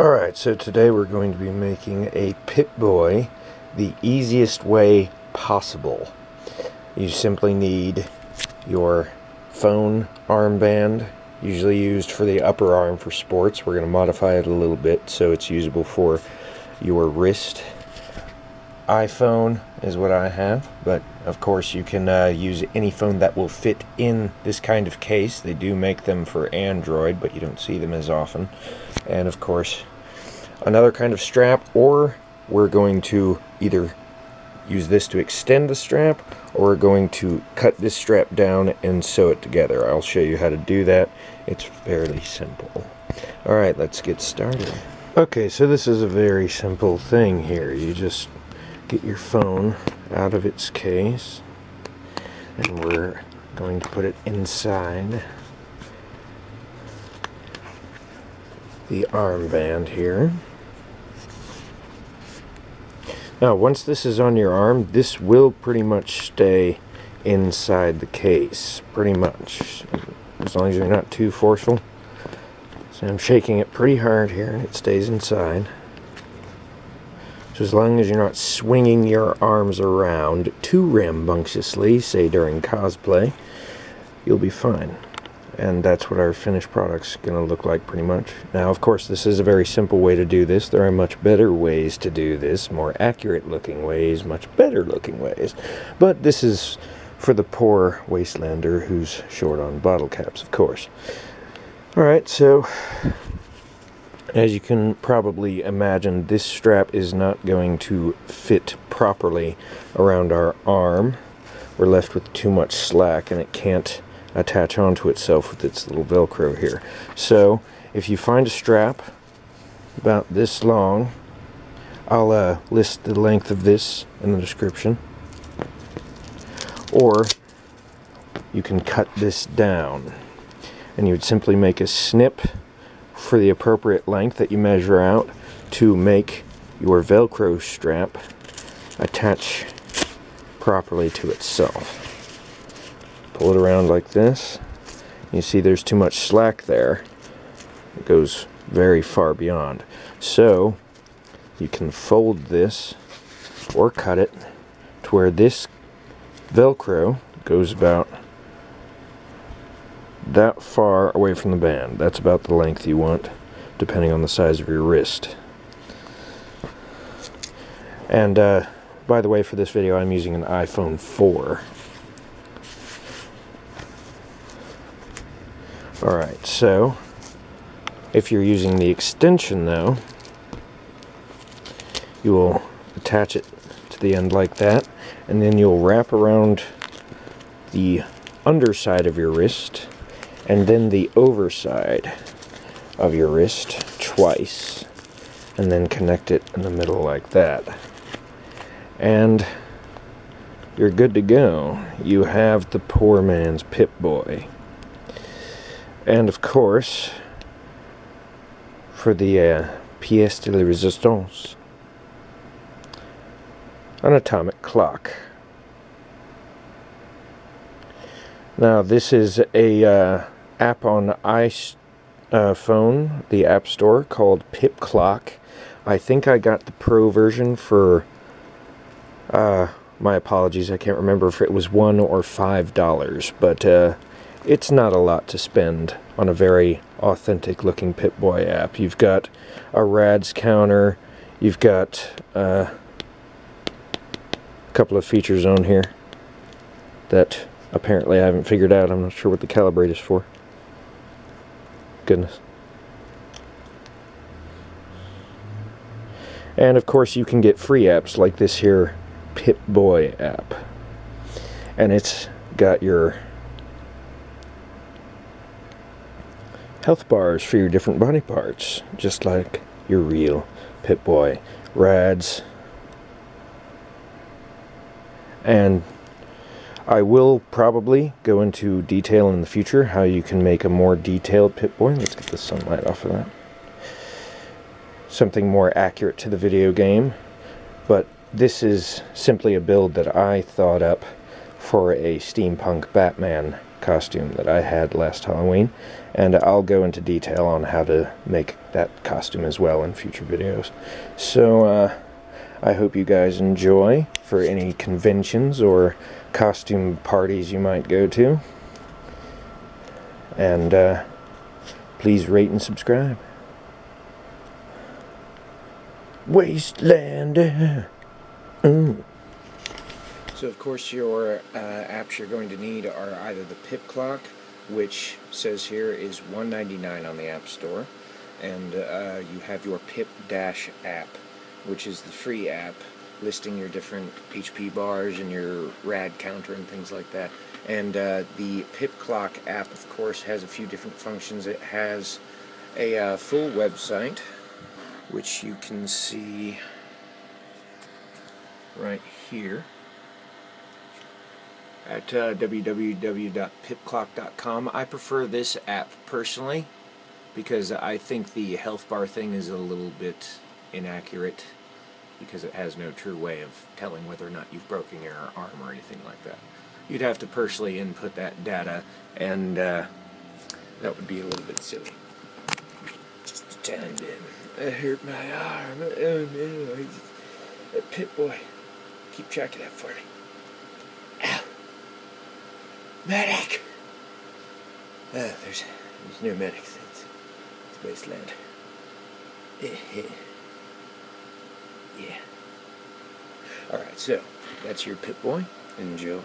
Alright, so today we're going to be making a Pip Boy the easiest way possible. You simply need your phone armband, usually used for the upper arm for sports. We're going to modify it a little bit so it's usable for your wrist. iPhone is what I have, but of course you can use any phone that will fit in this kind of case. They do make them for Android, but you don't see them as often. And of course another kind of strap, or we're going to either use this to extend the strap, or we're going to cut this strap down and sew it together. I'll show you how to do that. It's fairly simple. Alright, let's get started. Okay, so this is a very simple thing here. You just get your phone out of its case, and we're going to put it inside the armband here. Now, once this is on your arm, this will pretty much stay inside the case, pretty much, as long as you're not too forceful. So I'm shaking it pretty hard here, and it stays inside. So as long as you're not swinging your arms around too rambunctiously, say during cosplay, you'll be fine. And that's what our finished product's going to look like pretty much. Now, of course, this is a very simple way to do this. There are much better ways to do this, more accurate looking ways, much better looking ways. But this is for the poor wastelander who's short on bottle caps, of course. Alright, so as you can probably imagine, this strap is not going to fit properly around our arm. We're left with too much slack, and it can't attach onto itself with its little Velcro here. So if you find a strap about this long, I'll list the length of this in the description, or you can cut this down, and you would simply make a snip for the appropriate length that you measure out to make your Velcro strap attach properly to itself. Pull it around like this. You see there's too much slack there. It goes very far beyond. So you can fold this or cut it to where this Velcro goes about that far away from the band. That's about the length you want, depending on the size of your wrist. And by the way, for this video I'm using an iPhone 4. Alright, so if you're using the extension though, you will attach it to the end like that, and then you'll wrap around the underside of your wrist and then the overside of your wrist twice, and then connect it in the middle like that. And you're good to go. You have the poor man's Pip Boy. And of course, for the pièce de la résistance, an atomic clock. Now, this is a app on iPhone, the App Store, called Pip Clock. I think I got the Pro version for, my apologies, I can't remember if it was $1 or $5, but it's not a lot to spend on a very authentic looking Pip Boy app. You've got a rads counter, you've got a couple of features on here that apparently I haven't figured out. I'm not sure what the calibrate is for. Goodness. And of course you can get free apps like this here Pip Boy app. And it's got your health bars for your different body parts, just like your real Pip Boy. Rads. And I will probably go into detail in the future how you can make a more detailed Pip Boy. Let's get the sunlight off of that. Something more accurate to the video game. But this is simply a build that I thought up for a steampunk Batman costume that I had last Halloween, and I'll go into detail on how to make that costume as well in future videos. So I hope you guys enjoy for any conventions or costume parties you might go to, and please rate and subscribe. Wasteland. So of course your apps you're going to need are either the Pip Clock, which says here is $1.99 on the App Store, and you have your Pip-App, which is the free app listing your different HP bars and your rad counter and things like that. And the Pip Clock app, of course, has a few different functions. It has a full website, which you can see right here at www.pipclock.com. I prefer this app personally because I think the health bar thing is a little bit inaccurate, because it has no true way of telling whether or not you've broken your arm or anything like that. You'd have to personally input that data, and that would be a little bit silly. Just a tiny bit. I hurt my arm. Oh no. Pip Boy, keep track of that for me. Ow. Medic! Oh, there's no medics. It's wasteland. Yeah. Alright, so that's your Pip Boy. Enjoy.